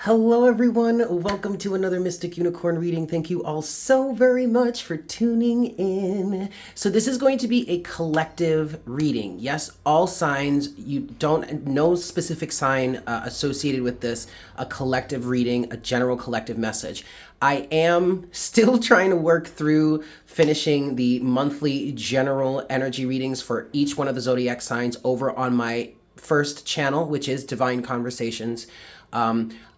Hello everyone, welcome to another Mystic Unicorn reading. Thank you all so very much for tuning in. So this is going to be a collective reading. Yes, all signs, no specific sign associated with this, a collective reading, a general collective message. I am still trying to work through finishing the monthly general energy readings for each one of the zodiac signs over on my first channel, which is Divine Conversations.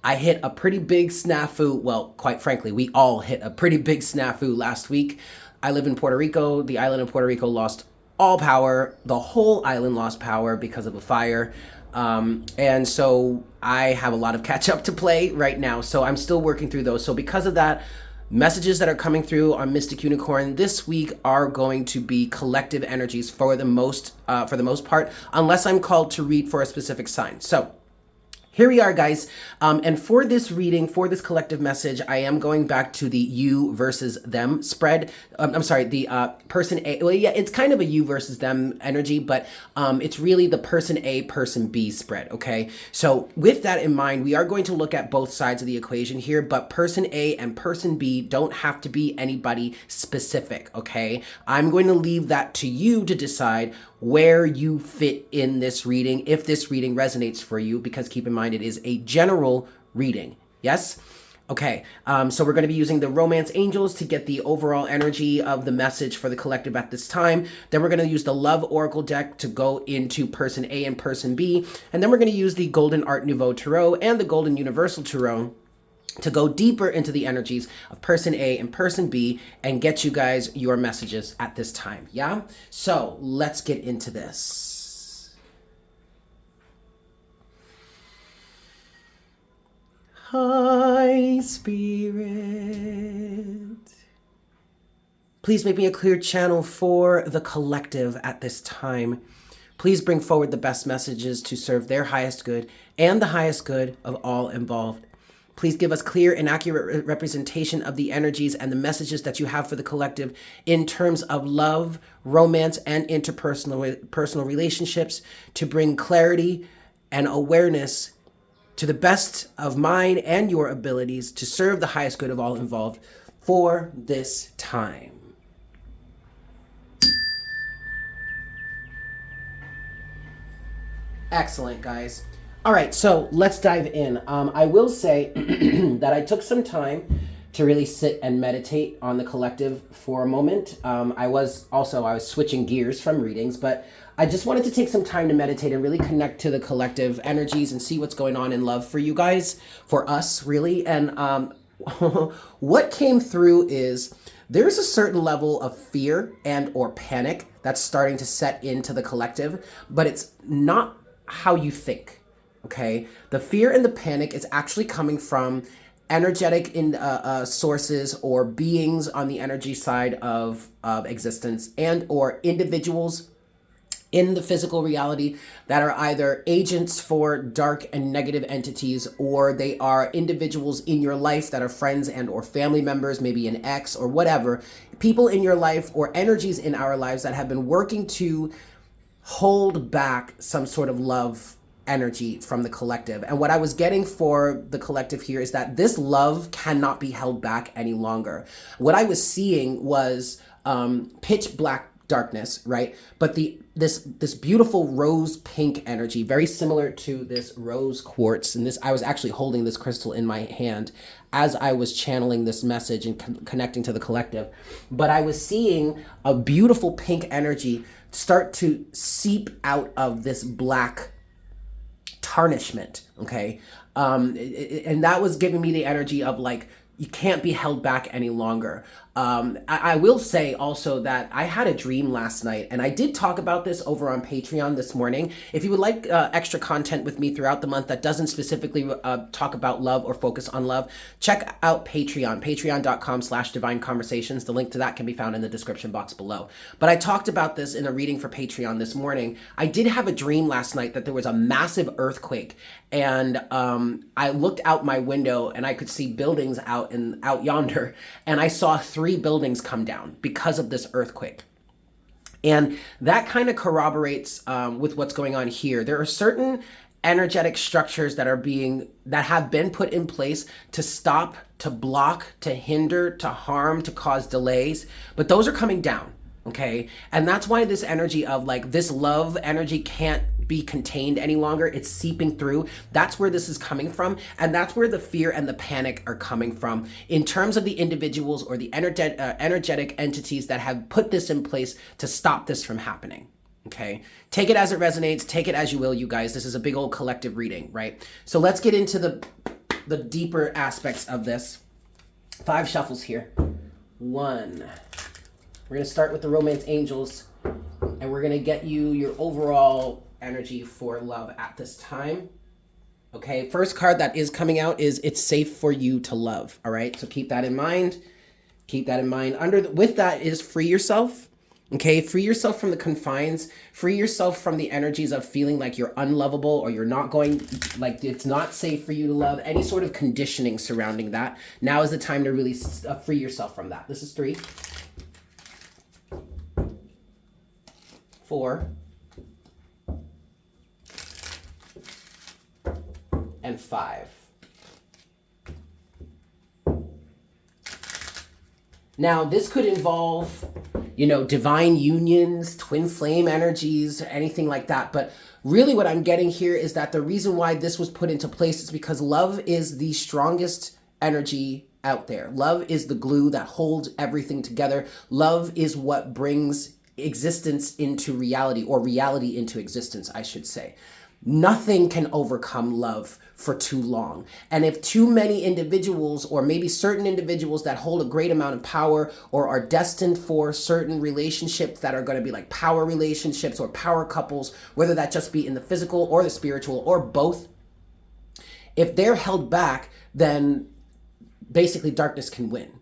I hit a pretty big snafu. Well, quite frankly, we all hit a pretty big snafu last week. I live in Puerto Rico. The island of Puerto Rico lost all power. The whole island lost power because of a fire. And so I have a lot of catch up to play right now. So I'm still working through those. So because of that, messages that are coming through on Mystic Unicorn this week are going to be collective energies for the most part, unless I'm called to read for a specific sign. So here we are, guys. And for this reading, for this collective message, I am going back to the you versus them spread. I'm sorry, the person A. Well, yeah, it's kind of a you versus them energy, but it's really the person A, person B spread, okay? So with that in mind, we are going to look at both sides of the equation here, but person A and person B don't have to be anybody specific, okay? I'm going to leave that to you to decide where you fit in this reading, if this reading resonates for you, because keep in mind, it is a general reading. Yes? Okay, so we're going to be using the Romance Angels to get the overall energy of the message for the collective at this time. Then we're going to use the Love Oracle deck to go into person A and person B. And then we're going to use the Golden Art Nouveau Tarot and the Golden Universal Tarot to go deeper into the energies of person A and person B and get you guys your messages at this time. Yeah? So let's get into this. Hi, Spirit. Please make me a clear channel for the collective at this time. Please bring forward the best messages to serve their highest good and the highest good of all involved. Please give us clear and accurate representation of the energies and the messages that you have for the collective in terms of love, romance, and personal relationships to bring clarity and awareness to the best of mine and your abilities to serve the highest good of all involved for this time. Excellent, guys. All right, so let's dive in. I will say that I took some time to really sit and meditate on the collective for a moment. I was switching gears from readings, but I just wanted to take some time to meditate and really connect to the collective energies and see what's going on in love for you guys, for us, really. And what came through is there's a certain level of fear and or panic that's starting to set into the collective, but it's not how you think. Okay, the fear and the panic is actually coming from energetic sources or beings on the energy side of existence and or individuals in the physical reality that are either agents for dark and negative entities, or they are individuals in your life that are friends and or family members, maybe an ex or whatever, people in your life or energies in our lives that have been working to hold back some sort of love energy from the collective. And what I was getting for the collective here is that this love cannot be held back any longer. What I was seeing was pitch black darkness, right? But this beautiful rose pink energy, very similar to this rose quartz. And I was actually holding this crystal in my hand as I was channeling this message and connecting to the collective. But I was seeing a beautiful pink energy start to seep out of this black tarnishment, okay? And that was giving me the energy of like, you can't be held back any longer. I will say also that I had a dream last night, and I did talk about this over on Patreon this morning. If you would like extra content with me throughout the month that doesn't specifically talk about love or focus on love, check out Patreon, patreon.com/Divine Conversations. The link to that can be found in the description box below. But I talked about this in a reading for Patreon this morning. I did have a dream last night that there was a massive earthquake, and I looked out my window and I could see buildings out yonder, and I saw 3 buildings come down because of this earthquake. And that kind of corroborates with what's going on here. There are certain energetic structures that have been put in place to stop, to block, to hinder, to harm, to cause delays, but those are coming down. Okay. And that's why this energy of like this love energy can't be contained any longer. It's seeping through. That's where this is coming from. And that's where the fear and the panic are coming from in terms of the individuals or the energetic entities that have put this in place to stop this from happening. Okay. Take it as it resonates. Take it as you will, you guys. This is a big old collective reading, right? So let's get into the deeper aspects of this. 5 shuffles here. 1. We're going to start with the romance angels, and we're going to get you your overall energy for love at this time. Okay, first card that is coming out is it's safe for you to love. All right, so keep that in mind. Keep that in mind. With that is free yourself. Okay, free yourself from the confines. Free yourself from the energies of feeling like you're unlovable or you're not going, like it's not safe for you to love. Any sort of conditioning surrounding that. Now is the time to really free yourself from that. This is 3. 4, and 5. Now, this could involve, divine unions, twin flame energies, anything like that. But really what I'm getting here is that the reason why this was put into place is because love is the strongest energy out there. Love is the glue that holds everything together. Love is what brings existence into reality, or reality into existence, I should say. Nothing can overcome love for too long. And if too many individuals, or maybe certain individuals that hold a great amount of power or are destined for certain relationships that are going to be like power relationships or power couples, whether that just be in the physical or the spiritual or both, if they're held back, then basically darkness can win.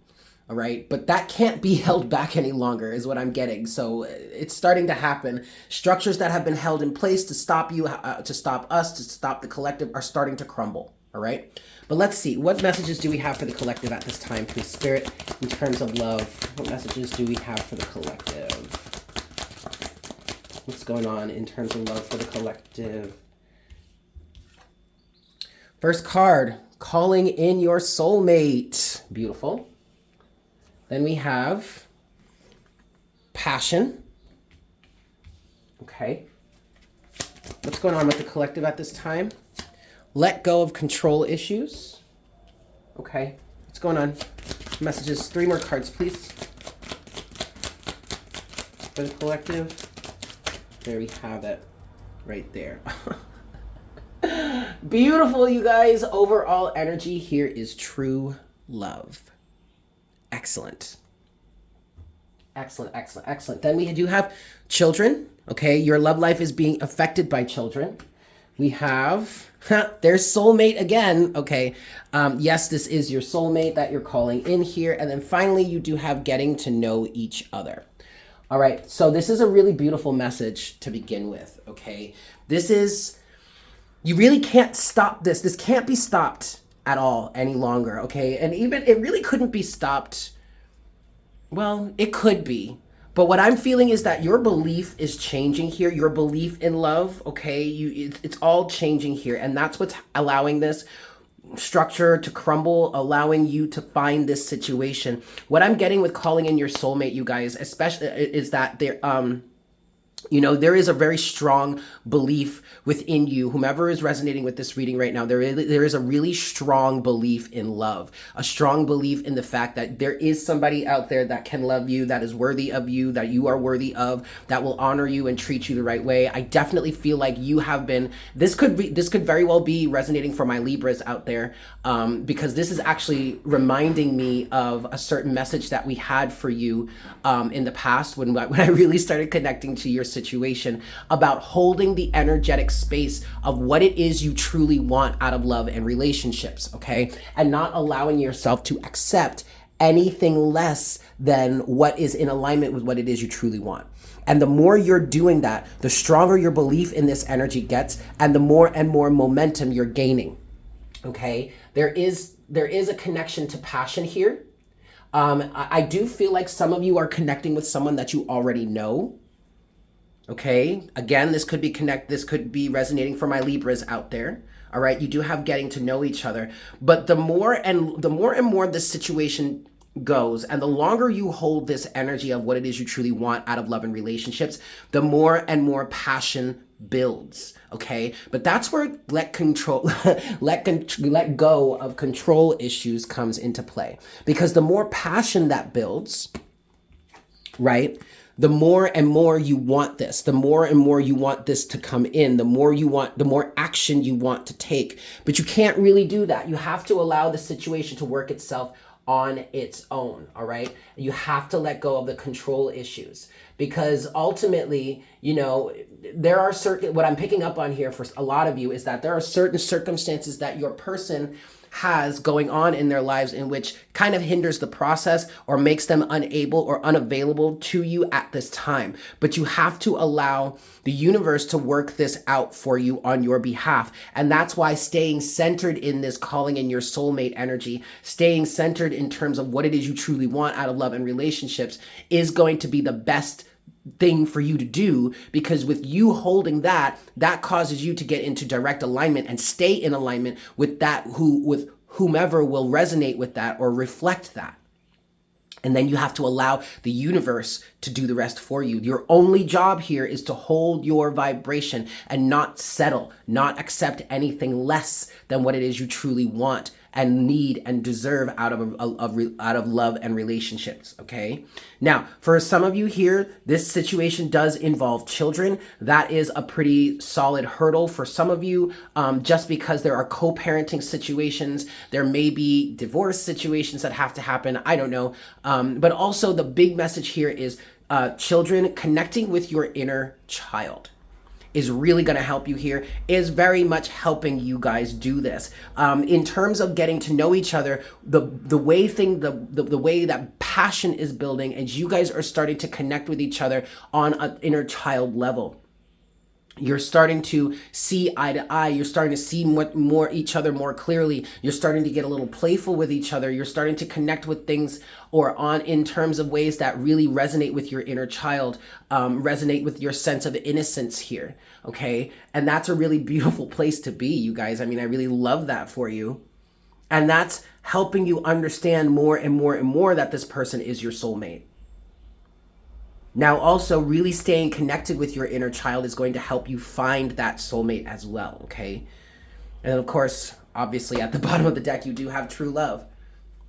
All right. But that can't be held back any longer is what I'm getting. So it's starting to happen. Structures that have been held in place to stop you, to stop us, to stop the collective are starting to crumble. All right. But let's see. What messages do we have for the collective at this time, please, Spirit, in terms of love? What messages do we have for the collective? What's going on in terms of love for the collective? First card, calling in your soulmate. Beautiful. Then we have passion. Okay. What's going on with the collective at this time? Let go of control issues. Okay. What's going on? Messages. 3 more cards, please. For the collective. There we have it. Right there. Beautiful, you guys. Overall energy here is true love. Excellent. Excellent, excellent, excellent. Then we do have children. Okay, your love life is being affected by children. We have their soulmate again. Okay, yes, this is your soulmate that you're calling in here. And then finally, you do have getting to know each other. All right, so this is a really beautiful message to begin with. Okay, this is, you really can't stop this. This can't be stopped at all any longer, okay? And even it really couldn't be stopped. Well, it could be. But what I'm feeling is that your belief is changing here. Your belief in love, okay? It's all changing here. And that's what's allowing this structure to crumble, allowing you to find this situation. What I'm getting with calling in your soulmate, you guys, especially, is that there is a very strong belief within you. Whomever is resonating with this reading right now, there is a really strong belief in love, a strong belief in the fact that there is somebody out there that can love you, that is worthy of you, that you are worthy of, that will honor you and treat you the right way. I definitely feel like you have been, this could very well be resonating for my Libras out there, because this is actually reminding me of a certain message that we had for you in the past when I really started connecting to your situation about holding the energetic space of what it is you truly want out of love and relationships, okay? And not allowing yourself to accept anything less than what is in alignment with what it is you truly want. And the more you're doing that, the stronger your belief in this energy gets, and the more and more momentum you're gaining, okay? There is a connection to passion here. I do feel like some of you are connecting with someone that you already know. Okay, again, this could be resonating for my Libras out there. All right, you do have getting to know each other, but the more and more this situation goes, and the longer you hold this energy of what it is you truly want out of love and relationships, the more and more passion builds. Okay, but that's where let go of control issues comes into play, because the more passion that builds, right, the more and more you want this, the more and more you want this to come in, the more action you want to take. But you can't really do that. You have to allow the situation to work itself on its own, all right? You have to let go of the control issues, because ultimately, you know, there are certain, what I'm picking up on here for a lot of you is that there are certain circumstances that your person has going on in their lives in which kind of hinders the process or makes them unable or unavailable to you at this time. But you have to allow the universe to work this out for you on your behalf. And that's why staying centered in this calling in your soulmate energy, staying centered in terms of what it is you truly want out of love and relationships is going to be the best thing for you to do, because with you holding that causes you to get into direct alignment and stay in alignment with with whomever will resonate with that or reflect that. And then you have to allow the universe to do the rest for you. Your only job here is to hold your vibration and not settle, not accept anything less than what it is you truly want and need and deserve out of love and relationships, okay? Now, for some of you here, this situation does involve children. That is a pretty solid hurdle for some of you, just because there are co-parenting situations. There may be divorce situations that have to happen. I don't know. But also the big message here is children connecting with your inner child is really going to help you here, is very much helping you guys do this. In terms of getting to know each other, the way that passion is building, and you guys are starting to connect with each other on an inner child level. You're starting to see eye to eye. You're starting to see more each other more clearly. You're starting to get a little playful with each other. You're starting to connect with things in terms of ways that really resonate with your inner child, resonate with your sense of innocence here, okay? And that's a really beautiful place to be, you guys. I mean, I really love that for you. And that's helping you understand more and more and more that this person is your soulmate. Now, also really staying connected with your inner child is going to help you find that soulmate as well, okay? And then, of course, obviously at the bottom of the deck, you do have true love.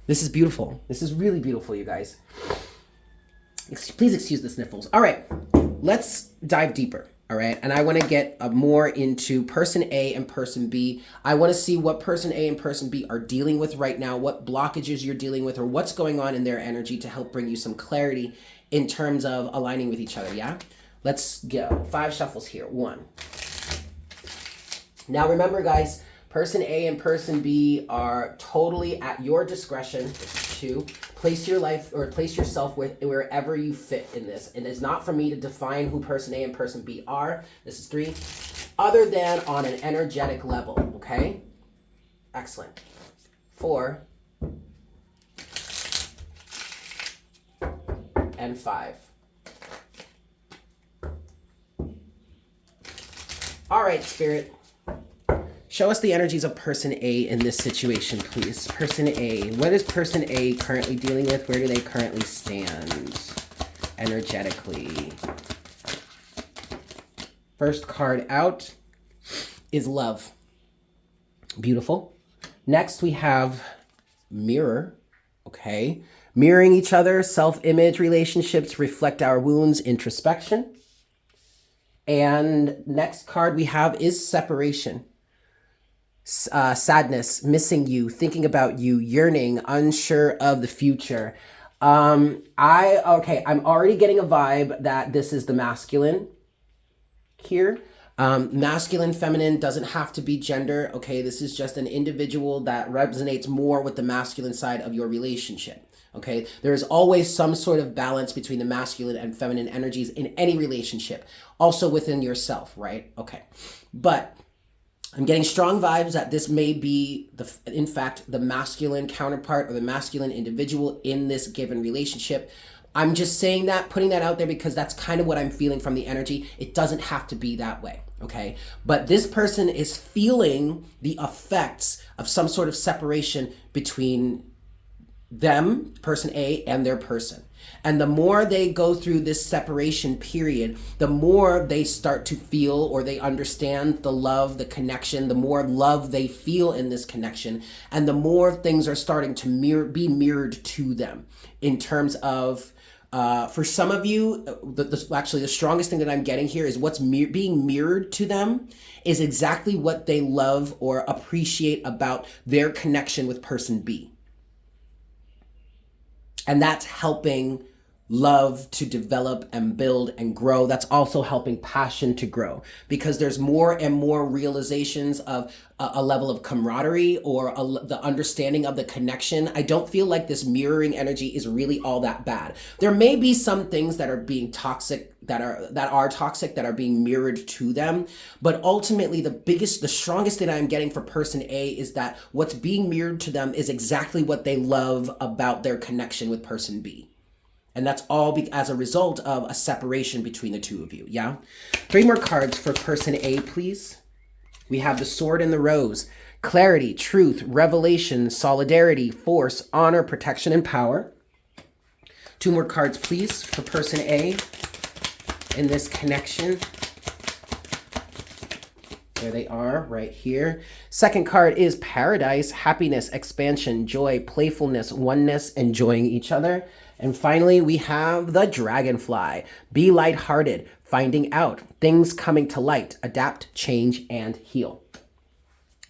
This is beautiful. This is really beautiful, you guys. Please excuse the sniffles. All right, let's dive deeper, all right? And I want to get more into person A and person B. I want to see what person A and person B are dealing with right now, what blockages you're dealing with, or what's going on in their energy to help bring you some clarity in terms of aligning with each other, yeah? Let's go. 5 shuffles here. 1. Now remember, guys, person A and person B are totally at your discretion. 2. Place your life or place yourself wherever you fit in this. And it's not for me to define who person A and person B are. This is 3. Other than on an energetic level, okay? Excellent. 4. And 5. All right, Spirit. Show us the energies of person A in this situation, please. Person A. What is person A currently dealing with? Where do they currently stand energetically? First card out is love. Beautiful. Next, we have mirror. Okay. Mirroring each other, self-image relationships reflect our wounds, introspection. And next card we have is separation. Sadness, missing you, thinking about you, yearning, unsure of the future. I'm already getting a vibe that this is the masculine here. Masculine, feminine doesn't have to be gender. Okay, this is just an individual that resonates more with the masculine side of your relationship. Okay, there is always some sort of balance between the masculine and feminine energies in any relationship, also within yourself, right? Okay, but I'm getting strong vibes that this may be, in fact, the masculine counterpart or the masculine individual in this given relationship. I'm just saying that, putting that out there because that's kind of what I'm feeling from the energy. It doesn't have to be that way, okay? But this person is feeling the effects of some sort of separation between them, person A, and their person. And the more they go through this separation period, the more they start to feel or they understand the love, the connection, the more love they feel in this connection, and the more things are starting to be mirrored to them in terms of for some of you, actually the strongest thing that I'm getting here is what's being mirrored to them is exactly what they love or appreciate about their connection with person B. And that's helping love to develop and build and grow. That's also helping passion to grow because there's more and more realizations of a level of camaraderie or the understanding of the connection. I don't feel like this mirroring energy is really all that bad. There may be some things that are being toxic, that are toxic, that are being mirrored to them. But ultimately, the strongest thing I'm getting for person A is that what's being mirrored to them is exactly what they love about their connection with person B. And that's all as a result of a separation between the two of you, yeah? 3 more cards for person A, please. We have the Sword and the Rose. Clarity, truth, revelation, solidarity, force, honor, protection, and power. 2 more cards, please, for person A in this connection. There they are, right here. Second card is Paradise, happiness, expansion, joy, playfulness, oneness, enjoying each other. And finally, we have the Dragonfly. Be lighthearted, finding out, things coming to light, adapt, change, and heal.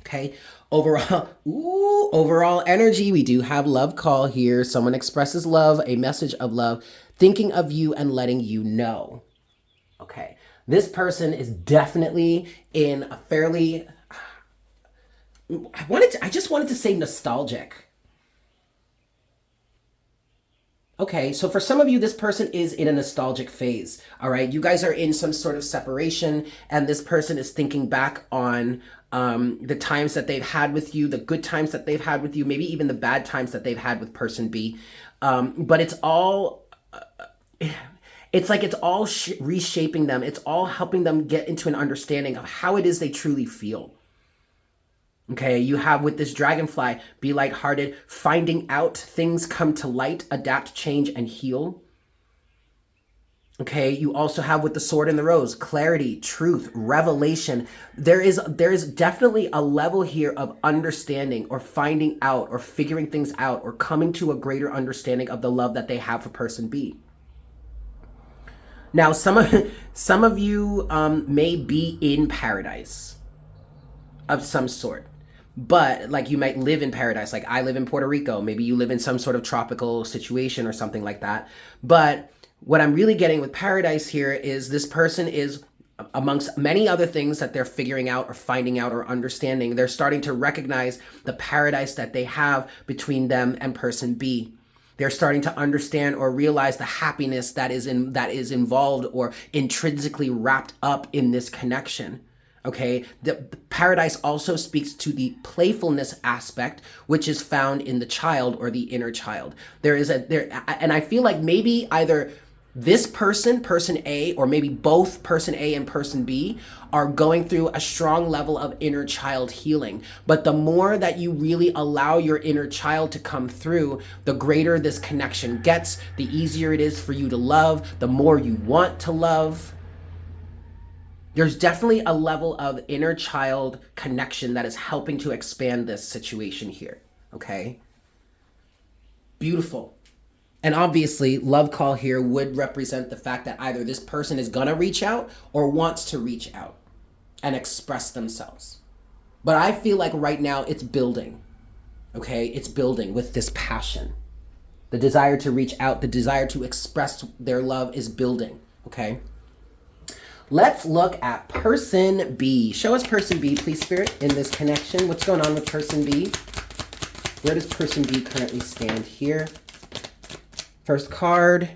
Okay, overall energy, we do have love call here. Someone expresses love, a message of love, thinking of you and letting you know. Okay, this person is definitely in a fairly, I just wanted to say nostalgic. Okay, so for some of you, this person is in a nostalgic phase, all right? You guys are in some sort of separation, and this person is thinking back on the times that they've had with you, the good times that they've had with you, maybe even the bad times that they've had with person B. But it's all, it's like it's all reshaping them. It's all helping them get into an understanding of how it is they truly feel. Okay, you have with this Dragonfly, be lighthearted, finding out, things come to light, adapt, change, and heal. Okay, you also have with the Sword and the Rose, clarity, truth, revelation. There is definitely a level here of understanding or finding out or figuring things out or coming to a greater understanding of the love that they have for person B. Now, some of you may be in paradise of some sort. But like you might live in paradise, like I live in Puerto Rico. Maybe you live in some sort of tropical situation or something like that. But what I'm really getting with paradise here is this person is, amongst many other things that they're figuring out or finding out or understanding, they're starting to recognize the paradise that they have between them and person B. They're starting to understand or realize the happiness that is involved or intrinsically wrapped up in this connection. Okay, the paradise also speaks to the playfulness aspect, which is found in the child or the inner child. And I feel like maybe either this person A, or maybe both person A and person B are going through a strong level of inner child healing. But the more that you really allow your inner child to come through, the greater this connection gets, the easier it is for you to love, the more you want to love. There's definitely a level of inner child connection that is helping to expand this situation here, okay? Beautiful. And obviously, love call here would represent the fact that either this person is gonna reach out or wants to reach out and express themselves. But I feel like right now it's building, okay? It's building with this passion. The desire to reach out, the desire to express their love is building, okay? Let's look at person B. Show us person B, please, Spirit, in this connection. What's going on with person B? Where does person B currently stand here? First card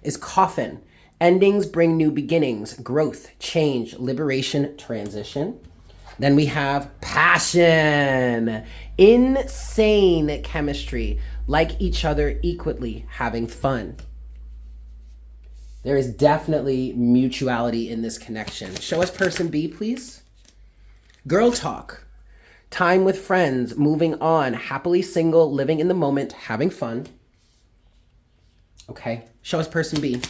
is Coffin. Endings bring new beginnings, growth, change, liberation, transition. Then we have Passion. Insane chemistry, like each other equally, having fun. There is definitely mutuality in this connection. Show us person B, please. Girl talk. Time with friends, moving on, happily single, living in the moment, having fun. Okay, show us person B.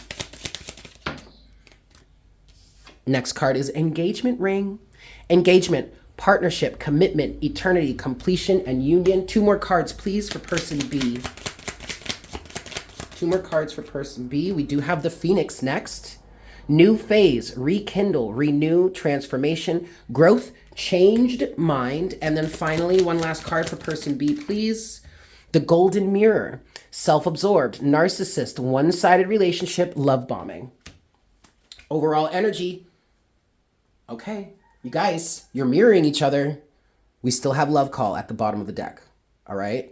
Next card is engagement ring. Engagement, partnership, commitment, eternity, completion, and union. 2 more cards, please, for person B. 2 more cards for person B. We do have the Phoenix next. New phase, rekindle, renew, transformation, growth, changed mind. And then finally, one last card for person B, please. The Golden Mirror, self-absorbed, narcissist, one-sided relationship, love bombing. Overall energy. Okay, you guys, you're mirroring each other. We still have love call at the bottom of the deck. All right.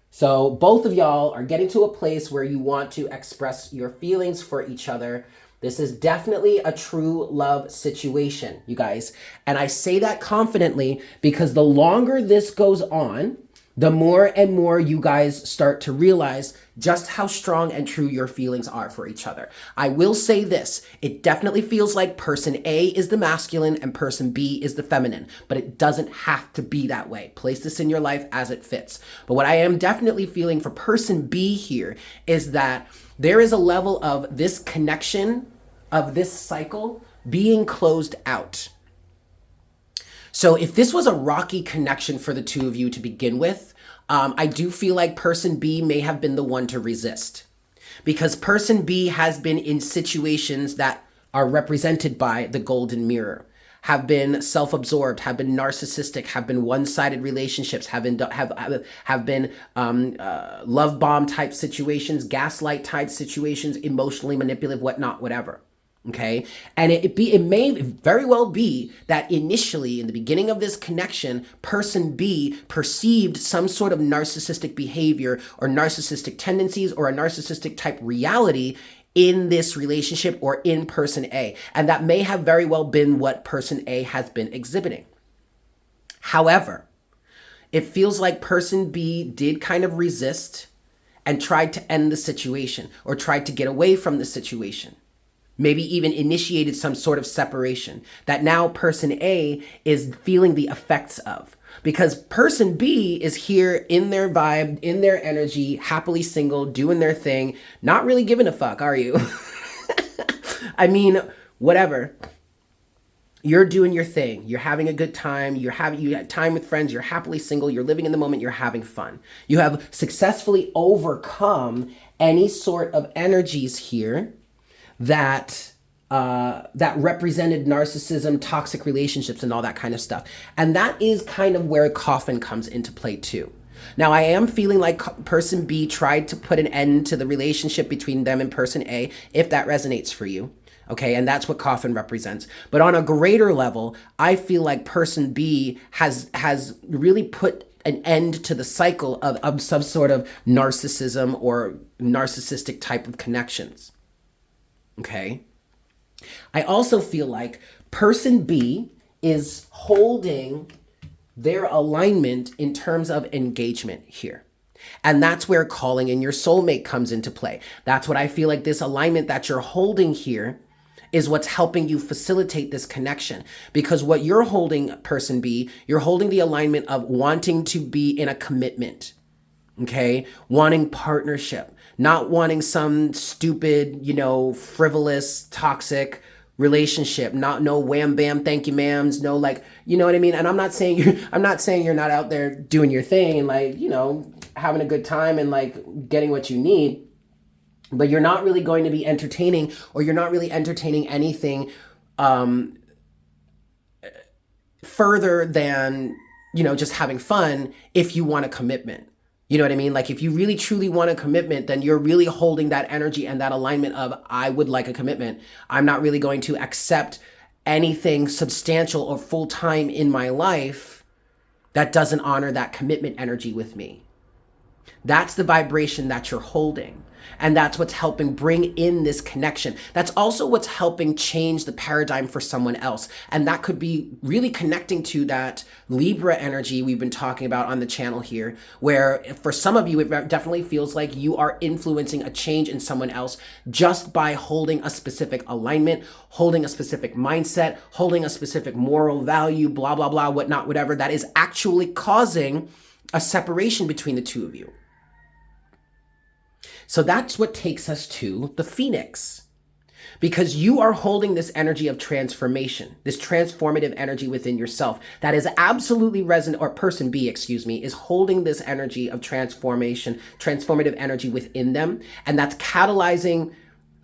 So both of y'all are getting to a place where you want to express your feelings for each other. This is definitely a true love situation, you guys. And I say that confidently because the longer this goes on, the more and more you guys start to realize just how strong and true your feelings are for each other. I will say this, it definitely feels like person A is the masculine and person B is the feminine, but it doesn't have to be that way. Place this in your life as it fits. But what I am definitely feeling for person B here is that there is a level of this connection, of this cycle being closed out. So if this was a rocky connection for the two of you to begin with, I do feel like person B may have been the one to resist, because person B has been in situations that are represented by the Golden Mirror, have been self-absorbed, have been narcissistic, have been one-sided relationships, have been love bomb type situations, gaslight type situations, emotionally manipulative, whatnot, whatever. Okay. And it may very well be that initially in the beginning of this connection, person B perceived some sort of narcissistic behavior or narcissistic tendencies or a narcissistic type reality in this relationship or in person A. And that may have very well been what person A has been exhibiting. However, it feels like person B did kind of resist and tried to end the situation or tried to get away from the situation. Maybe even initiated some sort of separation that now person A is feeling the effects of. Because person B is here in their vibe, in their energy, happily single, doing their thing, not really giving a fuck, are you? I mean, whatever. You're doing your thing. You're having a good time. You have time with friends. You're happily single. You're living in the moment. You're having fun. You have successfully overcome any sort of energies here that represented narcissism, toxic relationships, and all that kind of stuff. And that is kind of where coffin comes into play too. Now, I am feeling like person B tried to put an end to the relationship between them and person A, if that resonates for you. Okay, and that's what coffin represents. But on a greater level, I feel like person B has really put an end to the cycle of some sort of narcissism or narcissistic type of connections. Okay. I also feel like person B is holding their alignment in terms of engagement here. And that's where calling in your soulmate comes into play. That's what I feel like this alignment that you're holding here is what's helping you facilitate this connection. Because what you're holding, person B, you're holding the alignment of wanting to be in a commitment. Okay. Wanting partnership. Not wanting some stupid, frivolous, toxic relationship. No wham bam, thank you ma'ams. No, like, you know what I mean? And I'm not saying you're not out there doing your thing and like, having a good time and like getting what you need. But you're not really going to be entertaining, or you're not really entertaining anything further than, just having fun if you want a commitment. You know what I mean? Like if you really truly want a commitment, then you're really holding that energy and that alignment of, I would like a commitment. I'm not really going to accept anything substantial or full-time in my life that doesn't honor that commitment energy with me. That's the vibration that you're holding. And that's what's helping bring in this connection. That's also what's helping change the paradigm for someone else. And that could be really connecting to that Libra energy we've been talking about on the channel here, where for some of you, it definitely feels like you are influencing a change in someone else just by holding a specific alignment, holding a specific mindset, holding a specific moral value, blah, blah, blah, whatnot, whatever, that is actually causing a separation between the two of you. So that's what takes us to the Phoenix, because you are holding this energy of transformation, this transformative energy within yourself that is absolutely resonant, or person B, excuse me, is holding this energy of transformation, transformative energy within them. And that's catalyzing,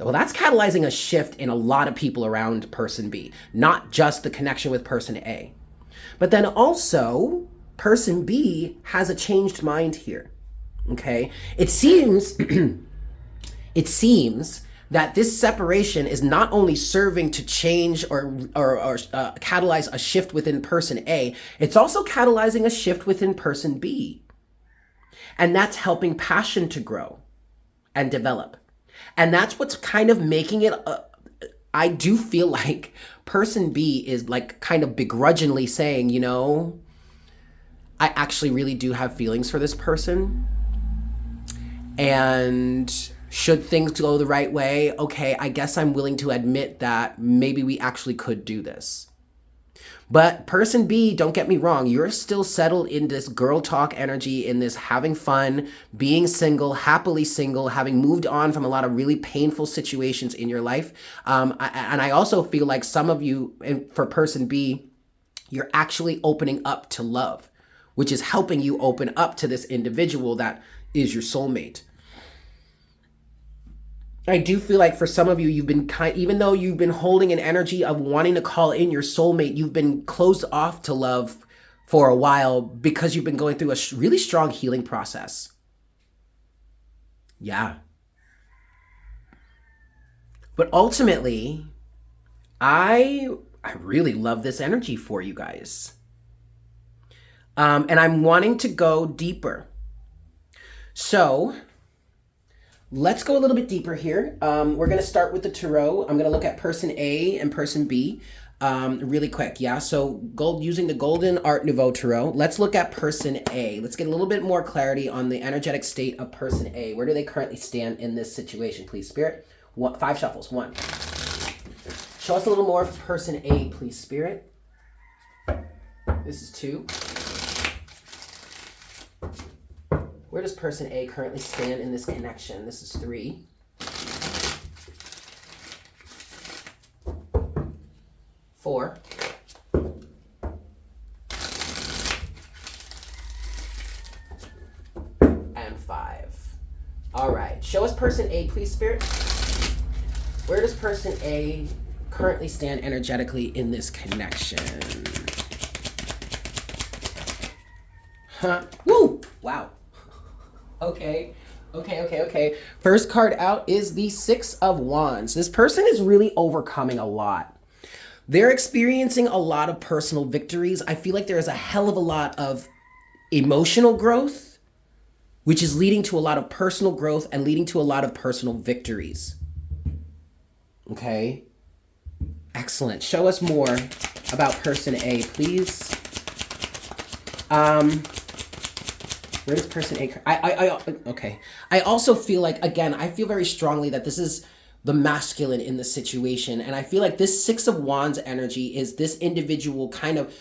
well, that's catalyzing a shift in a lot of people around person B, not just the connection with person A. But then also person B has a changed mind here. Okay, it seems that this separation is not only serving to change or catalyze a shift within person A, it's also catalyzing a shift within person B. And that's helping passion to grow and develop. And that's what's kind of making it, I do feel like person B is like kind of begrudgingly saying, you know, I actually really do have feelings for this person. And should things go the right way, okay, I guess I'm willing to admit that maybe we actually could do this. But person B, don't get me wrong, you're still settled in this girl talk energy, in this having fun, being single, happily single, having moved on from a lot of really painful situations in your life. And I also feel like some of you, and for person B, you're actually opening up to love, which is helping you open up to this individual that is your soulmate. I do feel like for some of you, you've been even though you've been holding an energy of wanting to call in your soulmate, you've been closed off to love for a while because you've been going through a really strong healing process. Yeah. But ultimately, I really love this energy for you guys. And I'm wanting to go deeper. So let's go a little bit deeper here. We're going to start with the tarot. I'm going to look at person A and person B really quick. Yeah, so using the Golden Art Nouveau Tarot. Let's look at person A. Let's get a little bit more clarity on the energetic state of person A. Where do they currently stand in this situation, please, Spirit? 5 shuffles. 1. Show us a little more of person A, please, Spirit. This is 2. Where does person A currently stand in this connection? This is 3. 4. And 5. All right. Show us person A, please, Spirit. Where does person A currently stand energetically in this connection? Huh? Woo! Wow. Okay. First card out is the 6 of Wands. This person is really overcoming a lot. They're experiencing a lot of personal victories. I feel like there is a hell of a lot of emotional growth, which is leading to a lot of personal growth and leading to a lot of personal victories. Okay. Excellent. Show us more about person A, please. Where does person A... Okay. I also feel like, again, I feel very strongly that this is the masculine in the situation. And I feel like this 6 of Wands energy is this individual kind of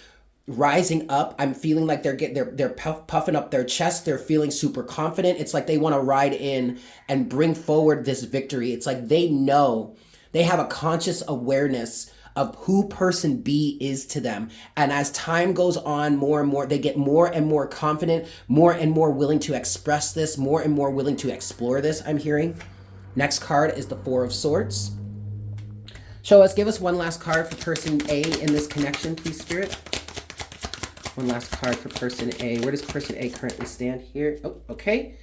rising up. I'm feeling like they're puffing up their chest. They're feeling super confident. It's like they want to ride in and bring forward this victory. It's like they know, they have a conscious awareness of who person B is to them. And as time goes on, more and more, they get more and more confident, more and more willing to express this, more and more willing to explore this, I'm hearing. Next card is the 4 of Swords. Give us one last card for person A in this connection, please, Spirit. One last card for person A. Where does person A currently stand here? Oh, okay.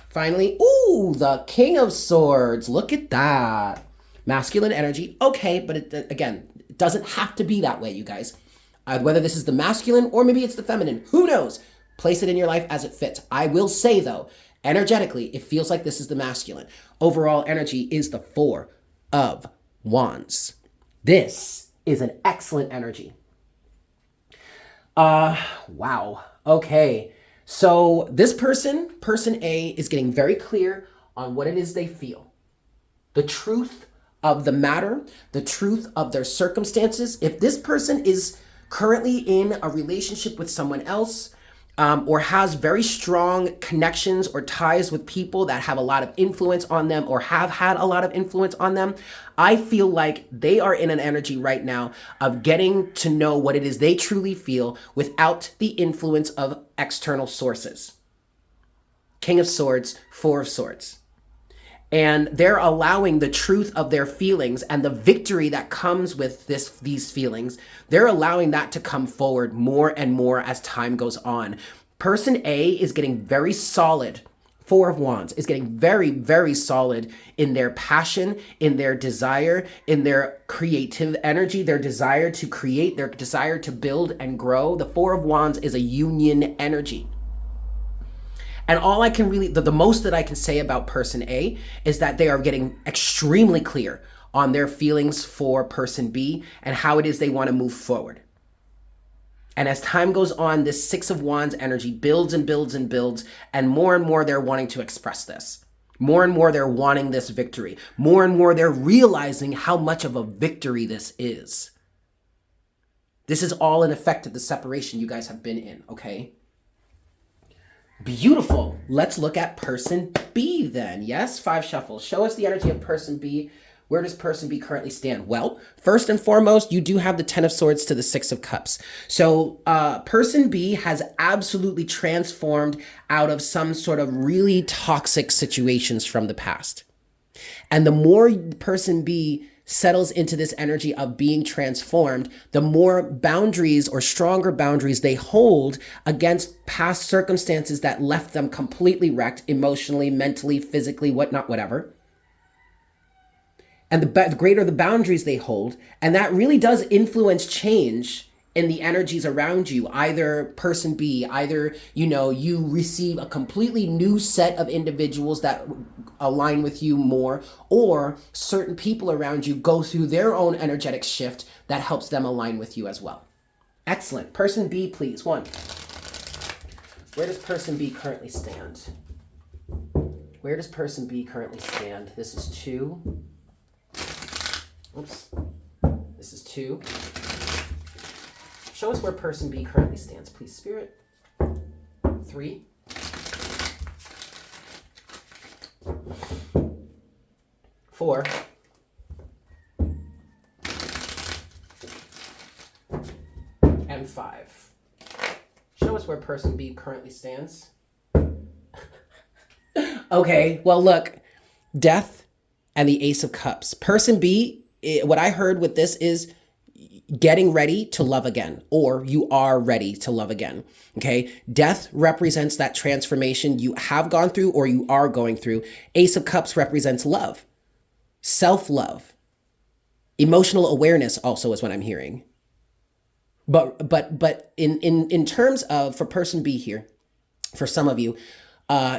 Finally, ooh, the King of Swords. Look at that. Masculine energy. Okay, but again, it doesn't have to be that way, you guys. Whether this is the masculine or maybe it's the feminine, who knows? Place it in your life as it fits. I will say, though, Energetically, it feels like this is the masculine. Overall energy is the Four of Wands. This is an excellent energy. Wow. Okay. So this person A, is getting very clear on what it is they feel. The truth of the matter, the truth of their circumstances. If this person is currently in a relationship with someone else, or has very strong connections or ties with people that have a lot of influence on them or have had a lot of influence on them, I feel like they are in an energy right now of getting to know what it is they truly feel without the influence of external sources. King of Swords, Four of Swords. And they're allowing the truth of their feelings and the victory that comes with these feelings. They're allowing that to come forward more and more as time goes on. Person A is getting very solid. Four of Wands is getting very, very solid in their passion, in their desire, in their creative energy, their desire to create, their desire to build and grow. The Four of Wands is a union energy. And all I can really, the most that I can say about person A is that they are getting extremely clear on their feelings for person B and how it is they want to move forward. And as time goes on, this Six of Wands energy builds and builds and builds, and more they're wanting to express this. More and more they're wanting this victory. More and more they're realizing how much of a victory this is. This is all an effect of the separation you guys have been in, okay? Beautiful. Let's look at person B then. Yes, 5 shuffles. Show us the energy of person B. Where does person B currently stand? Well, first and foremost, you do have the 10 of Swords to the 6 of Cups. So person B has absolutely transformed out of some sort of really toxic situations from the past. And the more person B settles into this energy of being transformed, the more boundaries or stronger boundaries they hold against past circumstances that left them completely wrecked emotionally, mentally, physically, whatnot, whatever. And the greater the boundaries they hold, and that really does influence change in the energies around you. Either person B, you receive a completely new set of individuals that align with you more, or certain people around you go through their own energetic shift that helps them align with you as well. Excellent. Person B, please. 1. Where does person B currently stand? Where does person B currently stand? This is 2. Oops. This is 2. Show us where person B currently stands, please, Spirit. 3. 4. And 5. Show us where person B currently stands. Okay, well, look. Death and the Ace of Cups. Person B, what I heard with this is getting ready to love again, or you are ready to love again. Okay. Death represents that transformation you have gone through or you are going through. Ace of Cups represents love, self-love, emotional awareness also is what I'm hearing. But in terms of, for person B here, for some of you,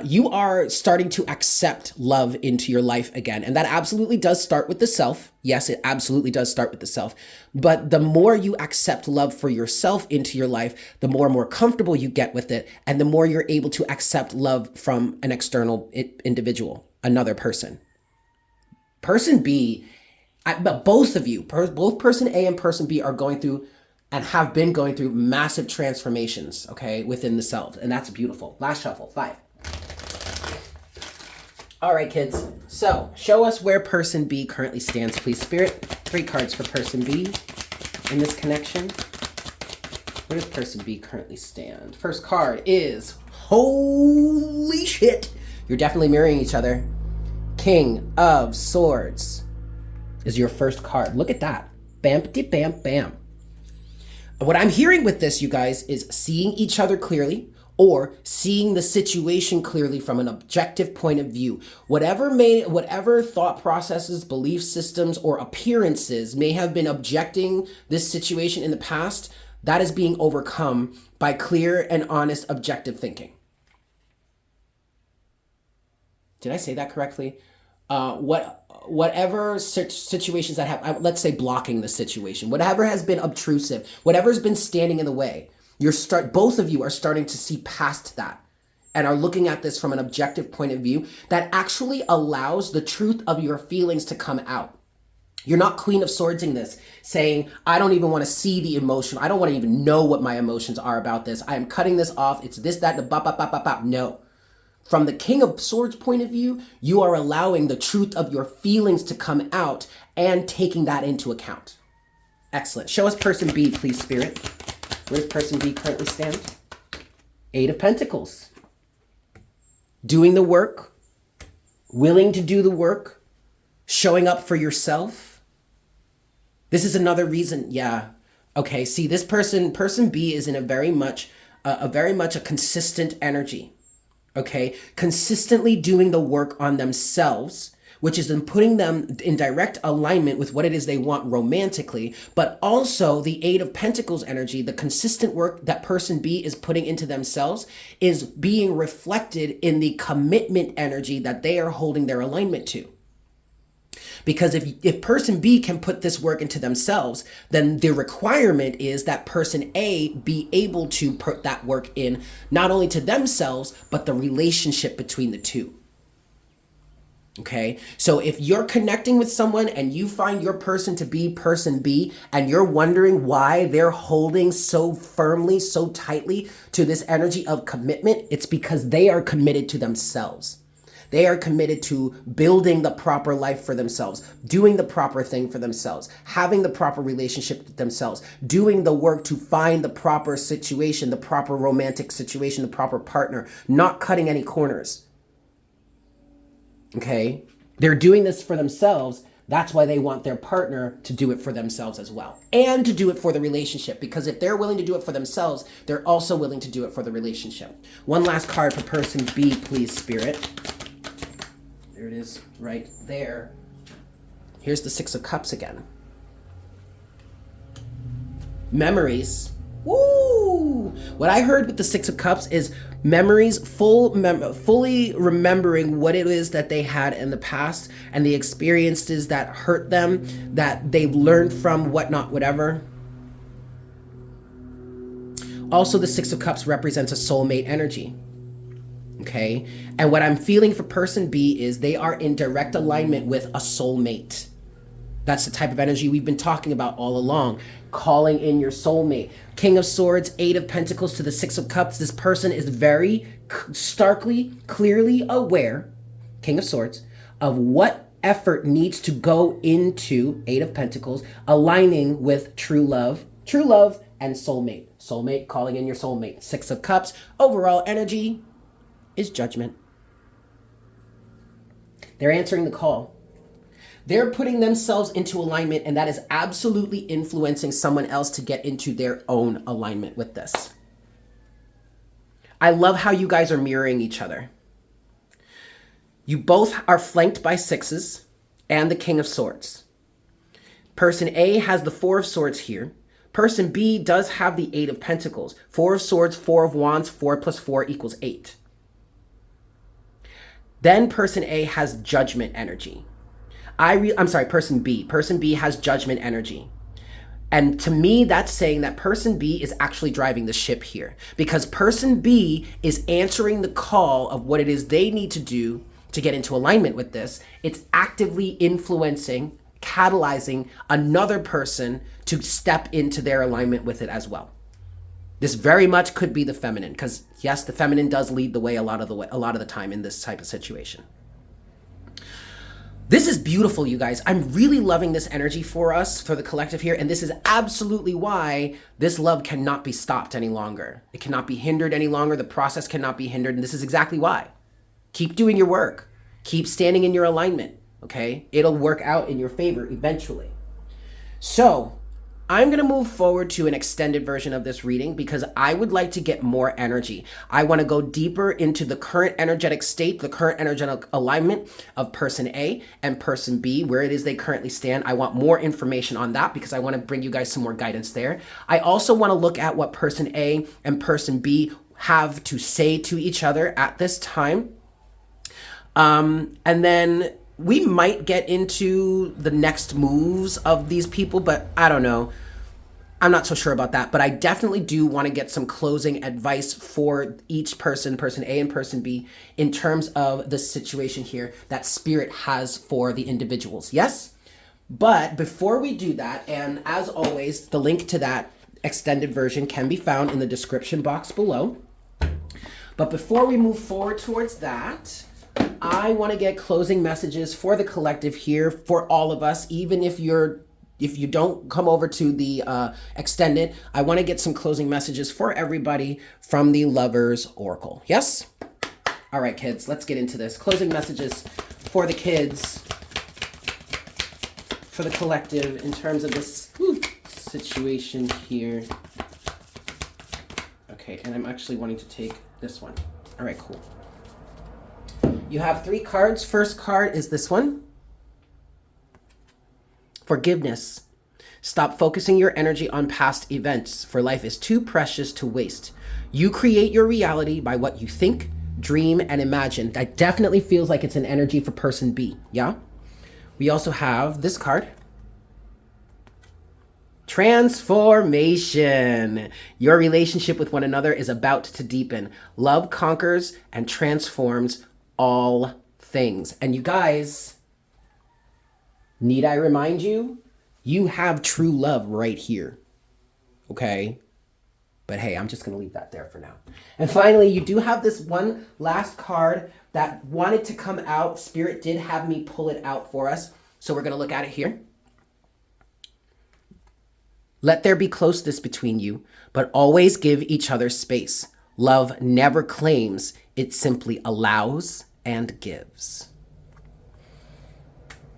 you are starting to accept love into your life again. And that absolutely does start with the self. Yes, it absolutely does start with the self. But the more you accept love for yourself into your life, the more and more comfortable you get with it. And the more you're able to accept love from an external individual, another person. Person B, but both of you, both person A and person B are going through and have been going through massive transformations, okay, within the self. And that's beautiful. Last shuffle, 5. All right, kids. So show us where person B currently stands, please, Spirit. 3 cards for person B in this connection. Where does person B currently stand? First card is, holy shit. You're definitely mirroring each other. King of Swords is your first card. Look at that. Bam-de-bam-bam. What I'm hearing with this, you guys, is seeing each other clearly, or seeing the situation clearly from an objective point of view. Whatever thought processes, belief systems, or appearances may have been objecting this situation in the past, that is being overcome by clear and honest objective thinking. Did I say that correctly? Whatever situations that have, let's say blocking the situation, whatever has been obtrusive, whatever's been standing in the way, both of you are starting to see past that and are looking at this from an objective point of view that actually allows the truth of your feelings to come out. You're not Queen of Swordsing this, saying, I don't even want to see the emotion. I don't want to even know what my emotions are about this. I am cutting this off. It's this, that, and bop, bop, bop, bop, bop. No. From the King of Swords point of view, you are allowing the truth of your feelings to come out and taking that into account. Excellent. Show us person B, please, Spirit. Where does person B currently stand? 8 of Pentacles. Doing the work, willing to do the work, showing up for yourself. This is another reason, yeah. Okay, see, this person B is in a very much a consistent energy. Okay, consistently doing the work on themselves, which is then putting them in direct alignment with what it is they want romantically, but also the 8 of Pentacles energy, the consistent work that person B is putting into themselves is being reflected in the commitment energy that they are holding their alignment to. Because if person B can put this work into themselves, then the requirement is that person A be able to put that work in not only to themselves, but the relationship between the two. Okay, so if you're connecting with someone and you find your person to be person B and you're wondering why they're holding so firmly, so tightly to this energy of commitment, it's because they are committed to themselves. They are committed to building the proper life for themselves, doing the proper thing for themselves, having the proper relationship with themselves, doing the work to find the proper situation, the proper romantic situation, the proper partner, not cutting any corners. Okay? They're doing this for themselves. That's why they want their partner to do it for themselves as well. And to do it for the relationship. Because if they're willing to do it for themselves, they're also willing to do it for the relationship. One last card for person B, please, Spirit. There it is, right there. Here's the 6 of Cups again. Memories. Woo! What I heard with the 6 of Cups is memories, fully remembering what it is that they had in the past and the experiences that hurt them, that they've learned from, whatnot, whatever. Also, the 6 of Cups represents a soulmate energy. Okay, and what I'm feeling for person B is they are in direct alignment with a soulmate. That's the type of energy we've been talking about all along, calling in your soulmate. King of Swords, 8 of Pentacles to the 6 of Cups. This person is very starkly, clearly aware, King of Swords, of what effort needs to go into 8 of Pentacles, aligning with true love and soulmate. Soulmate, calling in your soulmate. 6 of Cups, overall energy is judgment. They're answering the call. They're putting themselves into alignment, and that is absolutely influencing someone else to get into their own alignment with this. I love how you guys are mirroring each other. You both are flanked by 6s and the King of Swords. Person A has the 4 of Swords here. Person B does have the 8 of Pentacles. 4 of Swords, 4 of Wands, 4 plus 4 equals 8. Then person A has judgment energy. Person B. Person B has judgment energy. And to me, that's saying that person B is actually driving the ship here. Because person B is answering the call of what it is they need to do to get into alignment with this. It's actively influencing, catalyzing another person to step into their alignment with it as well. This very much could be the feminine, because yes, the feminine does lead the way a lot of the time in this type of situation. This is beautiful, you guys. I'm really loving this energy for us, for the collective here, and this is absolutely why this love cannot be stopped any longer. It cannot be hindered any longer. The process cannot be hindered, and this is exactly why. Keep doing your work. Keep standing in your alignment, okay? It'll work out in your favor eventually. So, I'm going to move forward to an extended version of this reading because I would like to get more energy. I want to go deeper into the current energetic state, the current energetic alignment of person A and person B, where it is they currently stand. I want more information on that because I want to bring you guys some more guidance there. I also want to look at what person A and person B have to say to each other at this time. And then we might get into the next moves of these people, but I don't know. I'm not so sure about that, but I definitely do want to get some closing advice for each person, person A and person B, in terms of the situation here that Spirit has for the individuals. Yes? But before we do that, and as always, the link to that extended version can be found in the description box below. But before we move forward towards that, I want to get closing messages for the collective here, for all of us, even if you don't come over to the extended, I want to get some closing messages for everybody from the Lovers Oracle. Yes? All right, kids, let's get into this. Closing messages for the kids, for the collective, in terms of this situation here. Okay, and I'm actually wanting to take this one. All right, cool. You have 3 cards. First card is this one. Forgiveness. Stop focusing your energy on past events, for life is too precious to waste. You create your reality by what you think, dream, and imagine. That definitely feels like it's an energy for person B, yeah? We also have this card. Transformation. Your relationship with one another is about to deepen. Love conquers and transforms all things. And you guys, need I remind you, you have true love right here. Okay? But hey, I'm just going to leave that there for now. And finally, you do have this one last card that wanted to come out. Spirit did have me pull it out for us. So we're going to look at it here. Let there be closeness between you, but always give each other space. Love never claims, it simply allows and gives.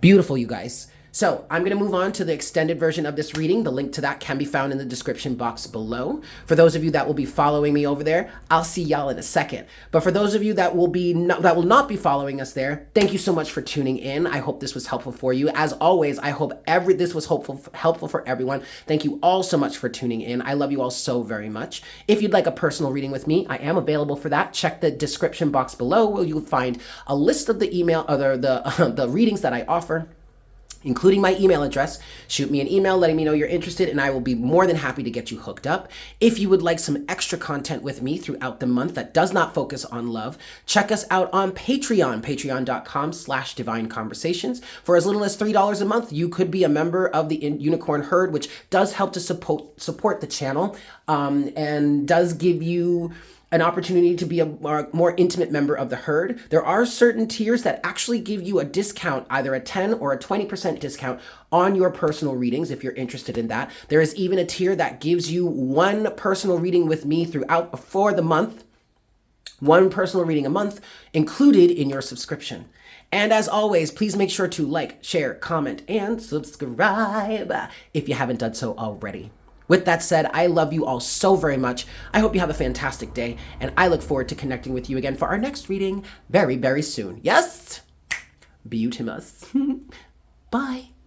Beautiful, you guys. So I'm going to move on to the extended version of this reading. The link to that can be found in the description box below. For those of you that will be following me over there, I'll see y'all in a second. But for those of you that will not be following us there, thank you so much for tuning in. I hope this was helpful for you. As always, I hope this was helpful for everyone. Thank you all so much for tuning in. I love you all so very much. If you'd like a personal reading with me, I am available for that. Check the description box below where you'll find a list of the the readings that I offer, including my email address. Shoot me an email letting me know you're interested, and I will be more than happy to get you hooked up. If you would like some extra content with me throughout the month that does not focus on love, check us out on Patreon, patreon.com/Divine Conversations. For as little as $3 a month, you could be a member of the Unicorn Herd, which does help to support the channel, and does give you an opportunity to be a more intimate member of the herd. There are certain tiers that actually give you a discount, either a 10 or a 20% discount on your personal readings if you're interested in that. There is even a tier that gives you one personal reading with me for the month, one personal reading a month included in your subscription. And as always, please make sure to like, share, comment, and subscribe if you haven't done so already. With that said, I love you all so very much. I hope you have a fantastic day, and I look forward to connecting with you again for our next reading very, very soon. Yes? Beautimus. Bye.